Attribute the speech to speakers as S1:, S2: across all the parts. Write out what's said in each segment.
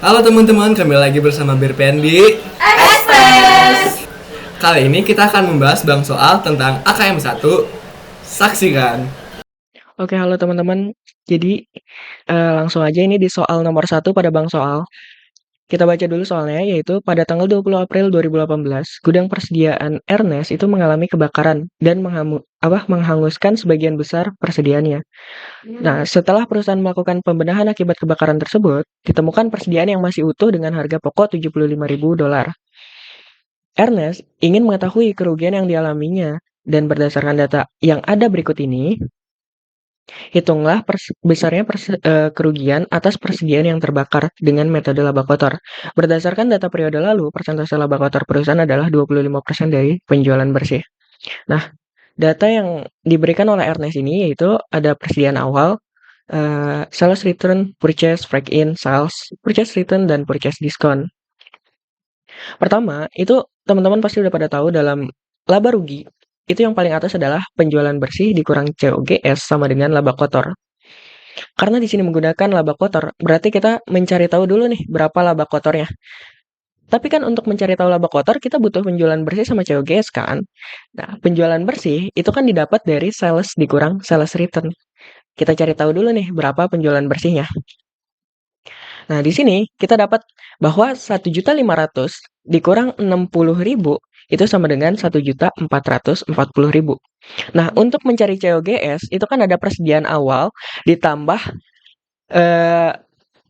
S1: Halo teman-teman, kembali lagi bersama Birpen di
S2: Express.
S1: Kali ini kita akan membahas bang soal tentang AKM 1. Saksikan.
S3: Oke, halo teman-teman. Jadi, langsung aja ini di soal nomor 1 pada Bang Soal. Kita baca dulu soalnya, yaitu pada tanggal 20 April 2018, gudang persediaan Ernest itu mengalami kebakaran dan menghanguskan sebagian besar persediaannya. Nah, setelah perusahaan melakukan pembenahan akibat kebakaran tersebut, ditemukan persediaan yang masih utuh dengan harga pokok $75.000. Ernest ingin mengetahui kerugian yang dialaminya, dan berdasarkan data yang ada berikut ini, hitunglah besarnya kerugian atas persediaan yang terbakar dengan metode laba kotor. Berdasarkan data periode lalu, persentase laba kotor perusahaan adalah 25% dari penjualan bersih. Nah, data yang diberikan oleh Ernest ini yaitu ada persediaan awal, sales return, purchase, break-in, sales, purchase return, dan purchase discount. Pertama, itu teman-teman pasti udah pada tahu dalam laba rugi, itu yang paling atas adalah penjualan bersih dikurang COGS sama dengan laba kotor. Karena di sini menggunakan laba kotor, berarti kita mencari tahu dulu nih berapa laba kotornya. Tapi kan untuk mencari tahu laba kotor, kita butuh penjualan bersih sama COGS kan? Nah, penjualan bersih itu kan didapat dari sales dikurang sales return. Kita cari tahu dulu nih berapa penjualan bersihnya. Nah, di sini kita dapat bahwa 1.500.000 dikurang 60.000 itu sama dengan 1.440.000. Nah, untuk mencari COGS itu kan ada persediaan awal ditambah eh,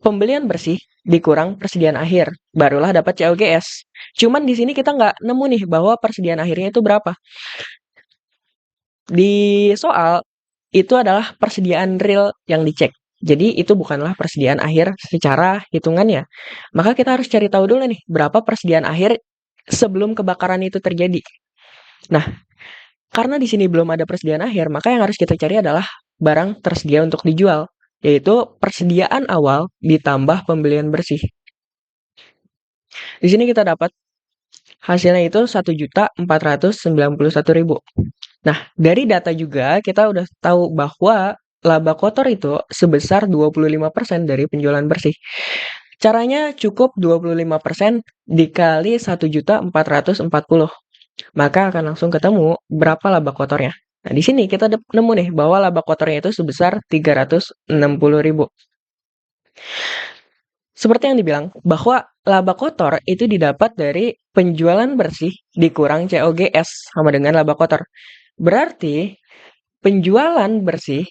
S3: pembelian bersih dikurang persediaan akhir, barulah dapat COGS. Cuman di sini kita nggak nemu nih bahwa persediaan akhirnya itu berapa. Di soal itu adalah persediaan real yang dicek. Jadi itu bukanlah persediaan akhir secara hitungannya. Maka kita harus cari tahu dulu nih berapa persediaan akhir sebelum kebakaran itu terjadi. Nah, karena di sini belum ada persediaan akhir, maka yang harus kita cari adalah barang tersedia untuk dijual, yaitu persediaan awal ditambah pembelian bersih. Di sini kita dapat hasilnya itu 1.491.000. Nah, dari data juga kita udah tahu bahwa laba kotor itu sebesar 25% dari penjualan bersih. Caranya cukup 25% dikali 1.440. Maka akan langsung ketemu berapa laba kotornya. Nah, di sini kita nemu nih bahwa laba kotornya itu sebesar 360.000. Seperti yang dibilang, bahwa laba kotor itu didapat dari penjualan bersih dikurang COGS sama dengan laba kotor. Berarti penjualan bersih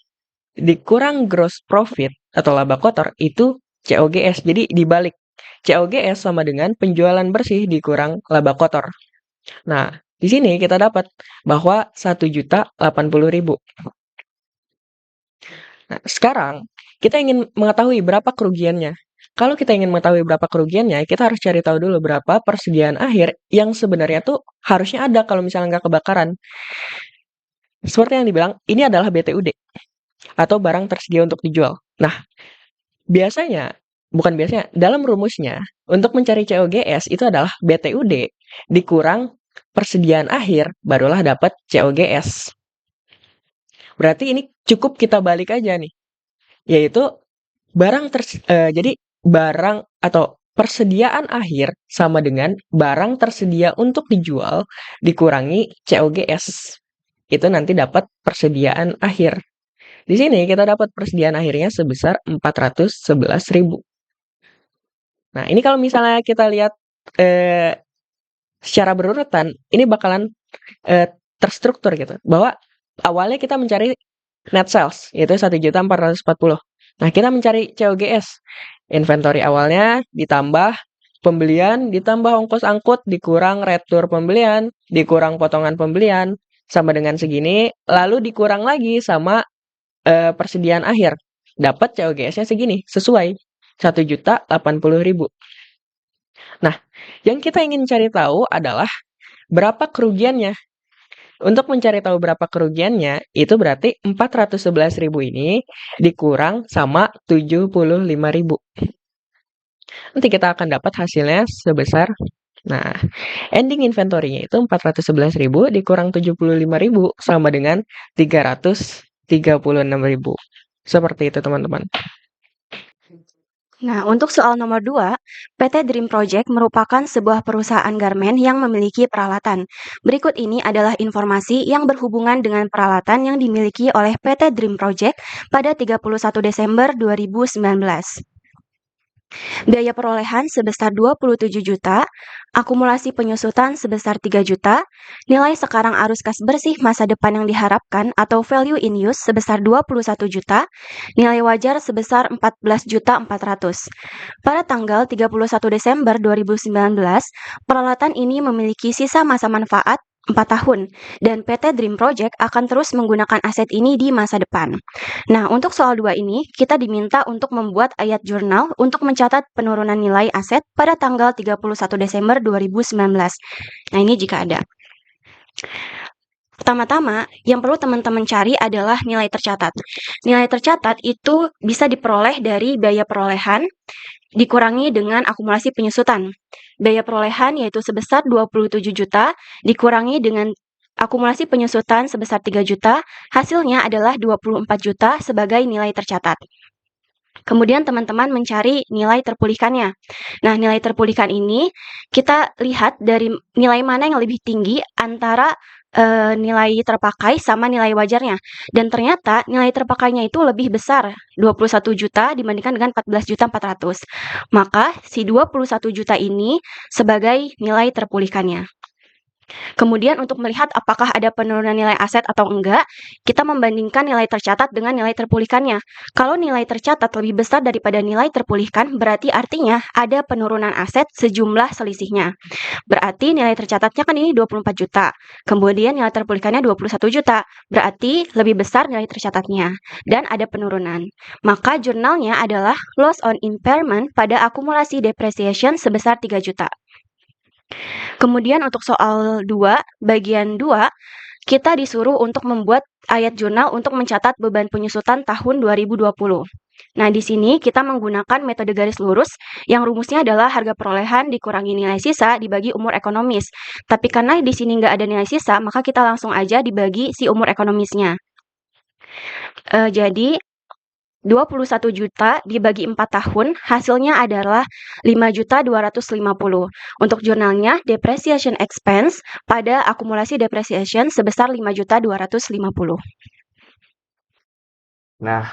S3: dikurang gross profit atau laba kotor itu COGS. Jadi dibalik. COGS sama dengan penjualan bersih dikurang laba kotor. Nah, di sini kita dapat bahwa 1.080.000. Nah, sekarang kita ingin mengetahui berapa kerugiannya. Kalau kita ingin mengetahui berapa kerugiannya, kita harus cari tahu dulu berapa persediaan akhir yang sebenarnya tuh harusnya ada kalau misalnya nggak kebakaran. Seperti yang dibilang, ini adalah BTUD atau barang tersedia untuk dijual. Nah, biasanya, bukan biasanya, dalam rumusnya, untuk mencari COGS itu adalah BTUD dikurang persediaan akhir, barulah dapat COGS. Berarti ini cukup kita balik aja nih, yaitu jadi barang atau persediaan akhir sama dengan barang tersedia untuk dijual dikurangi COGS. Itu nanti dapat persediaan akhir. Di sini kita dapat persediaan akhirnya sebesar 411.000. Nah, ini kalau misalnya kita lihat secara berurutan, ini bakalan terstruktur gitu. Bahwa awalnya kita mencari net sales, yaitu 1.440. Nah, kita mencari COGS. Inventory awalnya ditambah pembelian, ditambah ongkos angkut, dikurang retur pembelian, dikurang potongan pembelian, sama dengan segini, lalu dikurang lagi sama persediaan akhir. Dapat COGS-nya segini, sesuai 1.080.000. Nah, yang kita ingin cari tahu adalah berapa kerugiannya. Untuk mencari tahu berapa kerugiannya, itu berarti 411.000 ini dikurang sama 75.000. Nanti kita akan dapat hasilnya sebesar, nah, ending inventory-nya itu 411.000 dikurang 75.000 sama dengan 336.000. Seperti itu, teman-teman.
S2: Nah, untuk soal nomor 2, PT Dream Project merupakan sebuah perusahaan garmen yang memiliki peralatan. Berikut ini adalah informasi yang berhubungan dengan peralatan yang dimiliki oleh PT Dream Project pada 31 Desember 2019. Biaya perolehan sebesar 27 juta, akumulasi penyusutan sebesar 3 juta, nilai sekarang arus kas bersih masa depan yang diharapkan atau value in use sebesar 21 juta, nilai wajar sebesar 14.400. Pada tanggal 31 Desember 2019, peralatan ini memiliki sisa masa manfaat 4 tahun, dan PT Dream Project akan terus menggunakan aset ini di masa depan. Nah, untuk soal 2 ini, kita diminta untuk membuat ayat jurnal untuk mencatat penurunan nilai aset pada tanggal 31 Desember 2019. Nah, ini jika ada. Pertama-tama, yang perlu teman-teman cari adalah nilai tercatat. Nilai tercatat itu bisa diperoleh dari biaya perolehan dikurangi dengan akumulasi penyusutan. Biaya perolehan yaitu sebesar 27 juta dikurangi dengan akumulasi penyusutan sebesar 3 juta, hasilnya adalah 24 juta sebagai nilai tercatat. Kemudian teman-teman mencari nilai terpulihkannya. Nah, nilai terpulihkan ini kita lihat dari nilai mana yang lebih tinggi antara nilai terpakai sama nilai wajarnya. Dan ternyata nilai terpakainya itu lebih besar, 21 juta dibandingkan dengan 14.400. Maka si 21 juta ini sebagai nilai terpulihkannya. Kemudian untuk melihat apakah ada penurunan nilai aset atau enggak, kita membandingkan nilai tercatat dengan nilai terpulihkannya. Kalau nilai tercatat lebih besar daripada nilai terpulihkan, berarti artinya ada penurunan aset sejumlah selisihnya. Berarti nilai tercatatnya kan ini 24 juta. Kemudian nilai terpulihkannya 21 juta. Berarti lebih besar nilai tercatatnya. Dan ada penurunan. Maka jurnalnya adalah loss on impairment pada akumulasi depreciation sebesar 3 juta. Kemudian untuk soal 2, bagian 2, kita disuruh untuk membuat ayat jurnal untuk mencatat beban penyusutan tahun 2020. Nah, di sini kita menggunakan metode garis lurus yang rumusnya adalah harga perolehan dikurangi nilai sisa dibagi umur ekonomis. Tapi karena di sini nggak ada nilai sisa, maka kita langsung aja dibagi si umur ekonomisnya. Jadi 21 juta dibagi 4 tahun, hasilnya adalah 5.250. Untuk jurnalnya, depreciation expense pada akumulasi depreciation sebesar 5.250.
S1: Nah,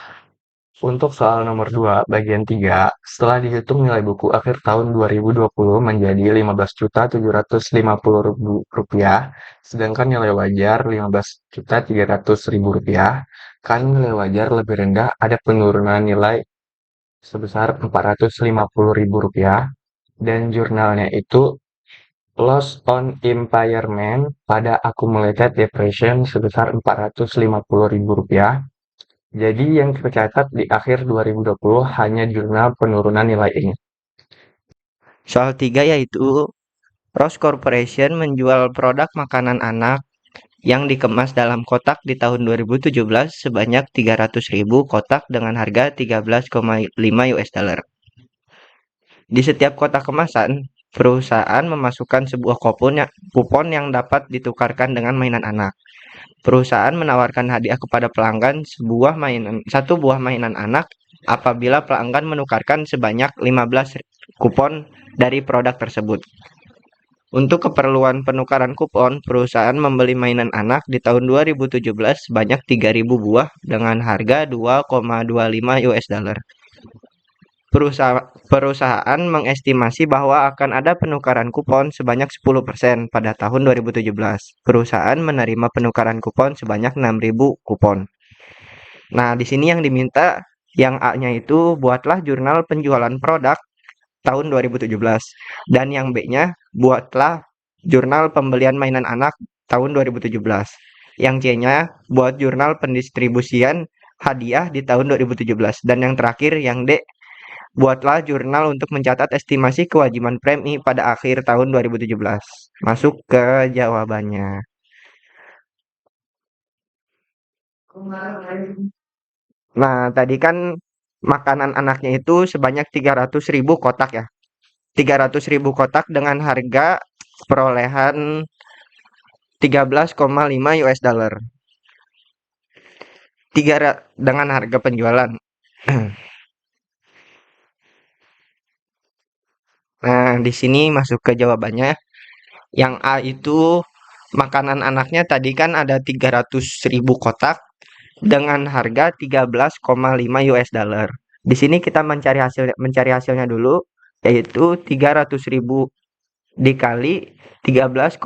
S1: untuk soal nomor 2, bagian 3, setelah dihitung nilai buku akhir tahun 2020 menjadi Rp15.350.000, sedangkan nilai wajar Rp15.300.000, kan nilai wajar lebih rendah ada penurunan nilai sebesar Rp450.000, dan jurnalnya itu loss on impairment pada accumulated depreciation sebesar Rp450.000. Jadi yang tercatat di akhir 2020 hanya jurnal penurunan nilai ini.
S4: Soal 3 yaitu Ross Corporation menjual produk makanan anak yang dikemas dalam kotak di tahun 2017 sebanyak 300.000 kotak dengan harga 13,5 US dollar. Di setiap kotak kemasan, perusahaan memasukkan sebuah kupon yang dapat ditukarkan dengan mainan anak. Perusahaan menawarkan hadiah kepada pelanggan satu buah mainan anak apabila pelanggan menukarkan sebanyak 15 kupon dari produk tersebut. Untuk keperluan penukaran kupon, perusahaan membeli mainan anak di tahun 2017 sebanyak 3.000 buah dengan harga 2,25 US dollar. Perusahaan mengestimasi bahwa akan ada penukaran kupon sebanyak 10% pada tahun 2017. Perusahaan menerima penukaran kupon sebanyak 6.000 kupon. Nah, di sini yang diminta, yang A-nya itu buatlah jurnal penjualan produk tahun 2017. Dan yang B-nya, buatlah jurnal pembelian mainan anak tahun 2017. Yang C-nya, buat jurnal pendistribusian hadiah di tahun 2017. Dan yang terakhir, yang D, buatlah jurnal untuk mencatat estimasi kewajiban premi pada akhir tahun 2017. Masuk ke jawabannya. Nah, tadi kan makanan anaknya itu sebanyak 300.000 kotak ya. 300.000 kotak dengan harga perolehan 13,5 US dollar. Dengan harga penjualan. di sini masuk ke jawabannya. Yang A itu makanan anaknya tadi kan ada 300.000 kotak dengan harga 13,5 US dollar. Di sini kita mencari hasilnya dulu, yaitu 300.000 dikali 13,5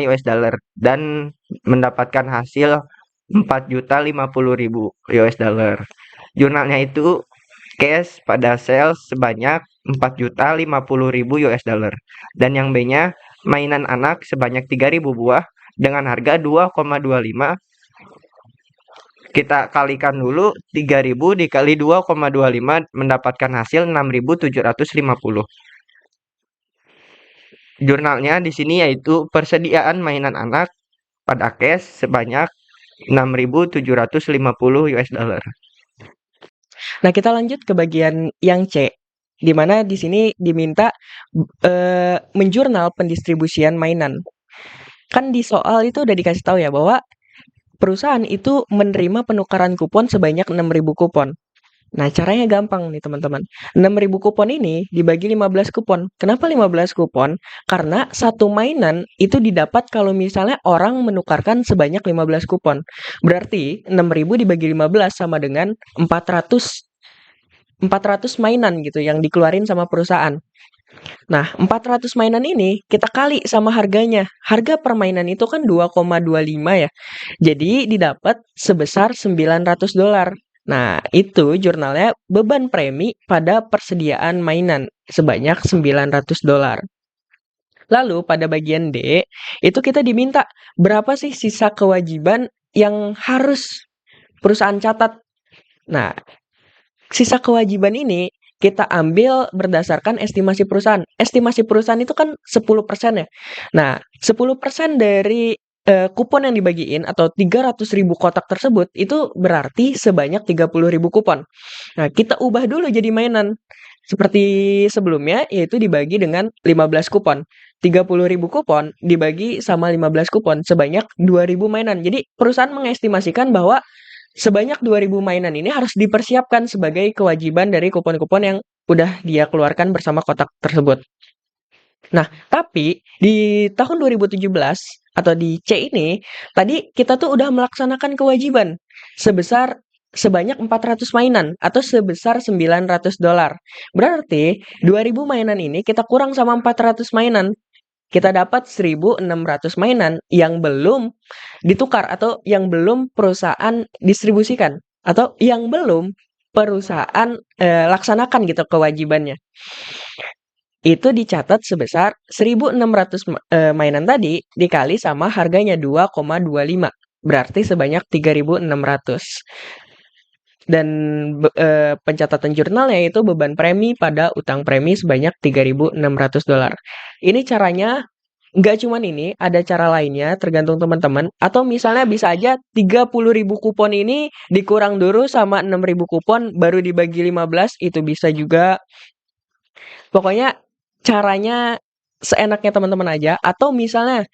S4: US dollar dan mendapatkan hasil 4.050.000 US dollar. Jurnalnya itu cash pada sales sebanyak 4.050.000 US dollar. Dan yang B-nya mainan anak sebanyak 3.000 buah dengan harga 2,25. Kita kalikan dulu 3.000 dikali 2,25 mendapatkan hasil 6.750. Jurnalnya di sini yaitu persediaan mainan anak pada cash sebanyak 6.750 US dollar.
S3: Nah, kita lanjut ke bagian yang C, di mana di sini diminta menjurnal pendistribusian mainan. Kan di soal itu udah dikasih tahu ya bahwa perusahaan itu menerima penukaran kupon sebanyak 6.000 kupon. Nah, caranya gampang nih teman-teman. 6.000 kupon ini dibagi 15 kupon. Kenapa 15 kupon? Karena satu mainan itu didapat kalau misalnya orang menukarkan sebanyak 15 kupon. Berarti 6.000 dibagi 15 sama dengan 400 mainan gitu yang dikeluarin sama perusahaan. Nah, 400 mainan ini kita kali sama harganya. Harga per mainan itu kan 2,25 ya. Jadi didapat sebesar $900. Nah, itu jurnalnya beban premi pada persediaan mainan sebanyak $900. Lalu pada bagian D, itu kita diminta berapa sih sisa kewajiban yang harus perusahaan catat. Nah, sisa kewajiban ini kita ambil berdasarkan estimasi perusahaan. Estimasi perusahaan itu kan 10% ya. Nah, 10% dari kupon yang dibagiin atau 300.000 kotak tersebut itu berarti sebanyak 30.000 kupon. Nah, kita ubah dulu jadi mainan. Seperti sebelumnya, yaitu dibagi dengan 15 kupon. 30.000 kupon dibagi sama 15 kupon sebanyak 2.000 mainan. Jadi, perusahaan mengestimasikan bahwa sebanyak 2.000 mainan ini harus dipersiapkan sebagai kewajiban dari kupon-kupon yang udah dia keluarkan bersama kotak tersebut. Nah, tapi di tahun 2017 atau di C ini, tadi kita tuh udah melaksanakan kewajiban sebanyak 400 mainan atau sebesar $900. Berarti 2.000 mainan ini kita kurang sama 400 mainan. Kita dapat 1.600 mainan yang belum ditukar atau yang belum perusahaan distribusikan atau yang belum perusahaan laksanakan gitu kewajibannya. Itu dicatat sebesar 1.600 mainan tadi dikali sama harganya 2,25. Berarti sebanyak 3.600. Dan pencatatan jurnalnya itu beban premi pada utang premi sebanyak $3.600. Ini caranya nggak cuman ini, ada cara lainnya tergantung teman-teman. Atau misalnya bisa aja 30.000 kupon ini dikurang dulu sama 6.000 kupon baru dibagi 15, itu bisa juga. Pokoknya caranya seenaknya teman-teman aja. Atau misalnya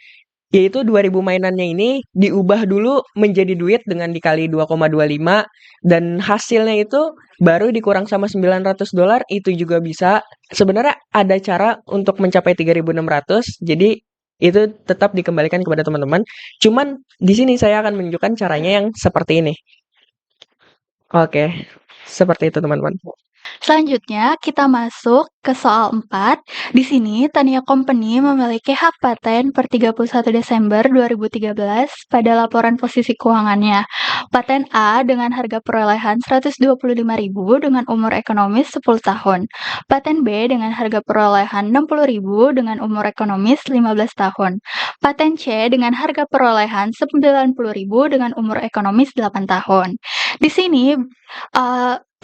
S3: yaitu 2.000 mainannya ini diubah dulu menjadi duit dengan dikali 2,25 dan hasilnya itu baru dikurang sama $900, itu juga bisa. Sebenarnya ada cara untuk mencapai 3.600, jadi itu tetap dikembalikan kepada teman-teman. Cuman di sini saya akan menunjukkan caranya yang seperti ini. Oke, seperti itu teman-teman.
S5: Selanjutnya, kita masuk ke soal 4. Di sini, Tania Company memiliki hak paten per 31 Desember 2013 pada laporan posisi keuangannya. Paten A dengan harga perolehan 125.000 dengan umur ekonomis 10 tahun. Paten B dengan harga perolehan 60.000 dengan umur ekonomis 15 tahun. Paten C dengan harga perolehan 90.000 dengan umur ekonomis 8 tahun. Di sini,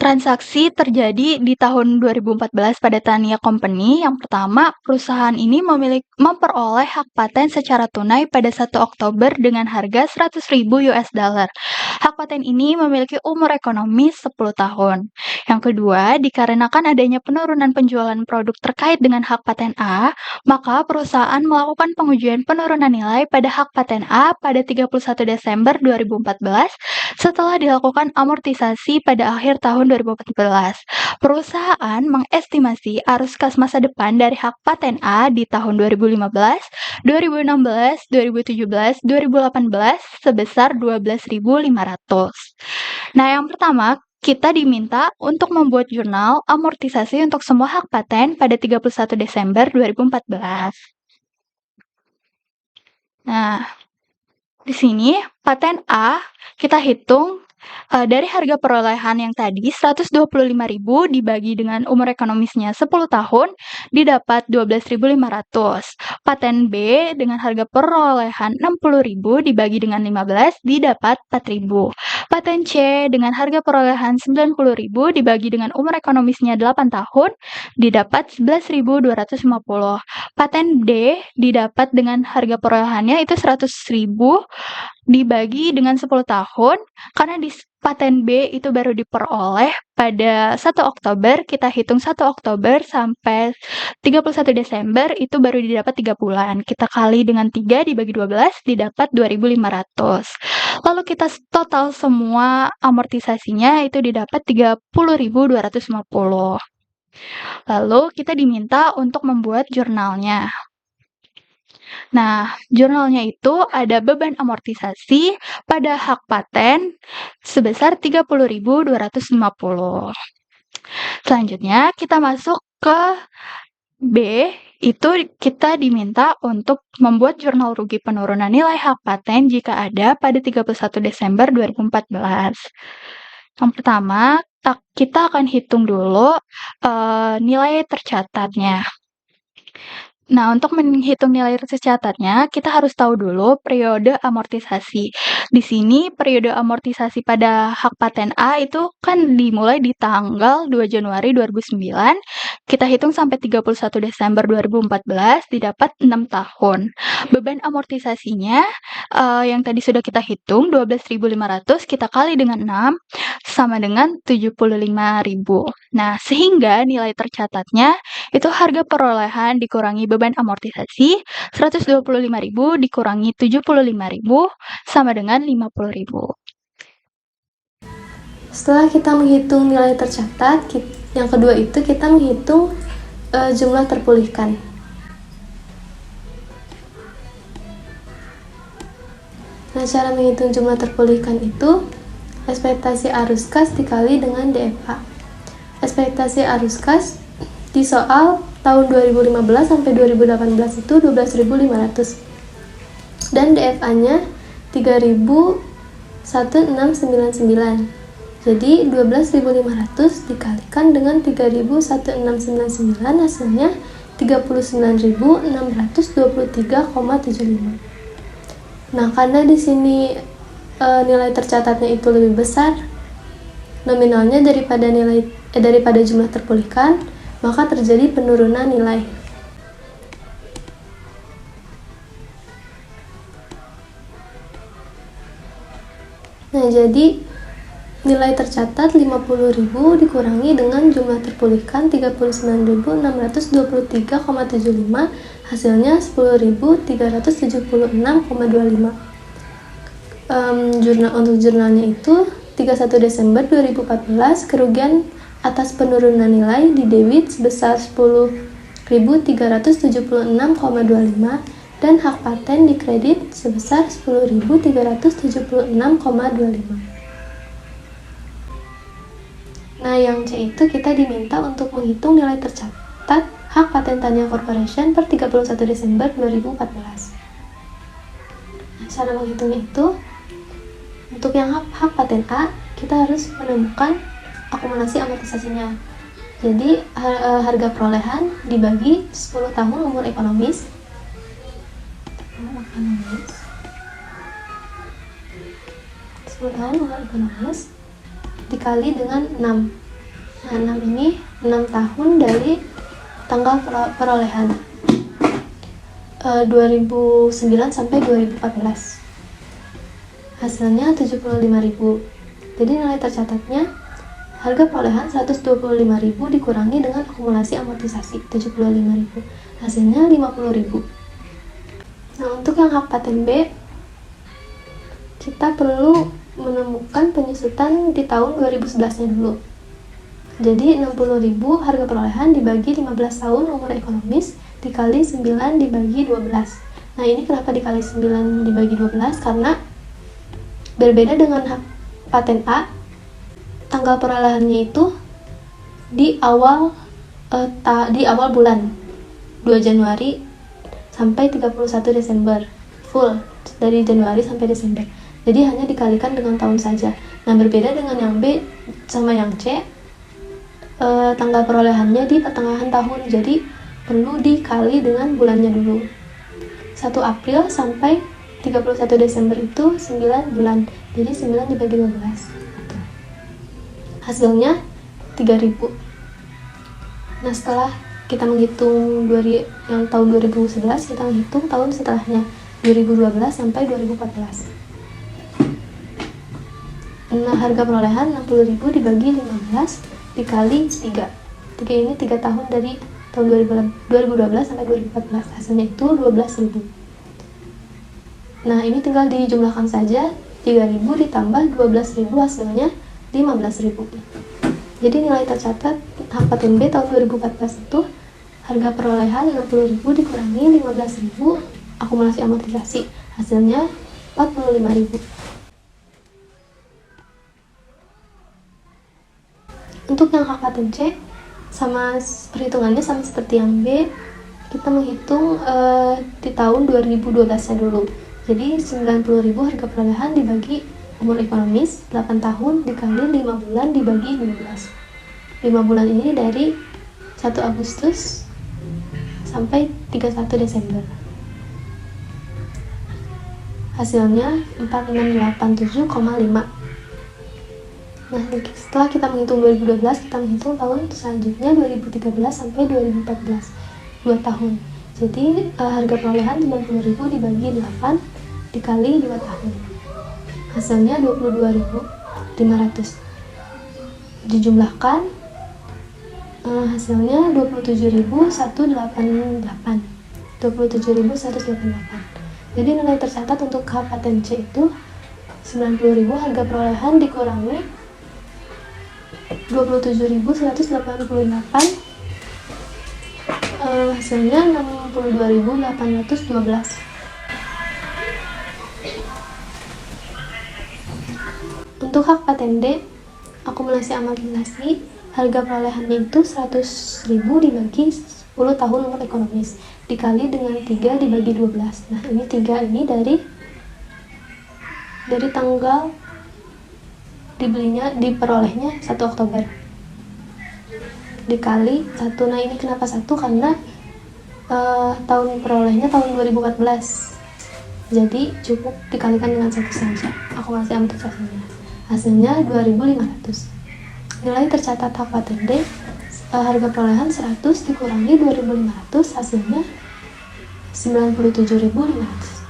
S5: transaksi terjadi di tahun 2014 pada Tania Company. Yang pertama, perusahaan ini memperoleh hak paten secara tunai pada 1 Oktober dengan harga $100.000. Hak paten ini memiliki umur ekonomis 10 tahun. Yang kedua, dikarenakan adanya penurunan penjualan produk terkait dengan hak paten A, maka perusahaan melakukan pengujian penurunan nilai pada hak paten A pada 31 Desember 2014 setelah dilakukan amortisasi pada akhir tahun 2014. Perusahaan mengestimasi arus kas masa depan dari hak paten A di tahun 2015, 2016, 2017, 2018 sebesar 12.500. Nah, yang pertama, kita diminta untuk membuat jurnal amortisasi untuk semua hak paten pada 31 Desember 2014. Nah, di sini paten A kita hitung dari harga perolehan yang tadi 125.000 dibagi dengan umur ekonomisnya 10 tahun didapat 12.500. Paten B dengan harga perolehan 60.000 dibagi dengan 15 didapat 4.000. Paten C dengan harga perolehan 90.000 dibagi dengan umur ekonomisnya 8 tahun didapat 11.250. Paten D didapat dengan harga perolehannya itu 100.000 dibagi dengan 10 tahun, karena di paten B itu baru diperoleh pada 1 Oktober, kita hitung 1 Oktober sampai 31 Desember itu baru didapat 3 bulan. Kita kali dengan 3 dibagi 12 didapat 2.500. Lalu kita total semua amortisasinya itu didapat 30.250. Lalu kita diminta untuk membuat jurnalnya. Nah, jurnalnya itu ada beban amortisasi pada hak paten sebesar 30.250. Selanjutnya, kita masuk ke B, itu kita diminta untuk membuat jurnal rugi penurunan nilai hak paten jika ada pada 31 Desember 2014. Yang pertama, kita akan hitung dulu nilai tercatatnya. Nah, untuk menghitung nilai tercatatnya, kita harus tahu dulu periode amortisasi. Di sini periode amortisasi pada hak paten A itu kan dimulai di tanggal 2 Januari 2009. Kita hitung sampai 31 Desember 2014 didapat 6 tahun. Beban amortisasinya yang tadi sudah kita hitung 12.500 kita kali dengan 6 sama dengan 75.000. Nah, sehingga nilai tercatatnya itu harga perolehan dikurangi beban amortisasi 125.000 dikurangi 75.000 sama dengan 50.000.
S6: Setelah kita menghitung nilai tercatat, yang kedua itu kita menghitung jumlah terpulihkan. Nah, cara menghitung jumlah terpulihkan itu ekspektasi arus kas dikali dengan DFA. Ekspektasi arus kas di soal tahun 2015 sampai 2018 itu 12.500 dan DFA-nya 3.1699. Jadi 12.500 dikalikan dengan 3.1699 hasilnya 39.623,75. Nah, karena di sini nilai tercatatnya itu lebih besar nominalnya daripada jumlah terpulihkan, maka terjadi penurunan nilai. Nah, jadi nilai tercatat 50.000 dikurangi dengan jumlah terpulihkan 39.623,75 hasilnya 10.376,25. Untuk jurnalnya itu 31 Desember 2014 kerugian atas penurunan nilai di debit sebesar 10.376,25 dan hak paten di kredit sebesar 10.376,25. Nah, yang C itu kita diminta untuk menghitung nilai tercatat hak paten Tania Corporation per 31 Desember 2014. Nah, cara menghitungnya itu untuk yang hak paten A kita harus menemukan akumulasi amortisasinya. Jadi harga perolehan dibagi 10 tahun umur ekonomis. 10 tahun umur ekonomis dikali dengan 6. Nah, 6 ini 6 tahun dari tanggal perolehan 2009 sampai 2014. Hasilnya 75.000. Jadi nilai tercatatnya harga perolehan 125.000 dikurangi dengan akumulasi amortisasi 75.000. Hasilnya 50.000. Nah, untuk yang hak paten B kita perlu menemukan penyusutan di tahun 2011-nya dulu. Jadi 60.000 harga perolehan dibagi 15 tahun umur ekonomis dikali 9 dibagi 12. Nah, ini kenapa dikali 9 dibagi 12? Karena berbeda dengan hak paten A, tanggal perolehannya itu di awal bulan 2 Januari sampai 31 Desember, full dari Januari sampai Desember. Jadi hanya dikalikan dengan tahun saja. Nah, berbeda dengan yang B sama yang C, tanggal perolehannya di pertengahan tahun, jadi perlu dikali dengan bulannya dulu. 1 April sampai 31 Desember itu 9 bulan, jadi 9 dibagi 12. Hasilnya 3.000. Nah, setelah kita menghitung yang tahun 2011, kita menghitung tahun setelahnya 2012 sampai 2014. Nah, harga perolehan 60.000 dibagi 15 dikali 3 ini 3 tahun dari tahun 2012 sampai 2014, hasilnya itu 12.000. Nah, ini tinggal dijumlahkan saja, 3.000 ditambah 12.000 hasilnya 15.000. Jadi nilai tercatat hak paten B tahun 2014 itu harga perolehan 60.000 dikurangi 15.000 akumulasi amortisasi, hasilnya 45.000. Untuk yang hak paten C, perhitungannya sama seperti yang B, kita menghitung di tahun 2012-nya dulu. Jadi 90.000 harga perolehan dibagi umur ekonomis 8 tahun dikali 5 bulan dibagi 12. 5 bulan ini dari 1 Agustus sampai 31 Desember. Hasilnya 4687,5. Nah, setelah kita menghitung 2012, kita menghitung tahun selanjutnya 2013 sampai 2014, 2 tahun. Jadi harga perolehan 90.000 dibagi 8 dikali 2 tahun, hasilnya 22.500. Dijumlahkan, hasilnya 27.188. 27.188. Jadi nilai tercatat untuk hak paten C itu 90.000 harga perolehan dikurangi 27.188, hasilnya 62.812. Untuk hak paten D, akumulasi amortisasi, harga perolehannya itu 100.000 dibagi 10 tahun umur ekonomis dikali dengan 3 dibagi 12. Nah, ini 3 ini dari tanggal diperolehnya 1 Oktober dikali 1. Nah, ini kenapa 1? Karena tahun perolehnya tahun 2014, jadi cukup dikalikan dengan 1 saja akumulasi amortisasinya, hasilnya 2.500. Nilai tercatat hak paten D, harga perolehan 100 dikurangi 2.500, hasilnya 97.500.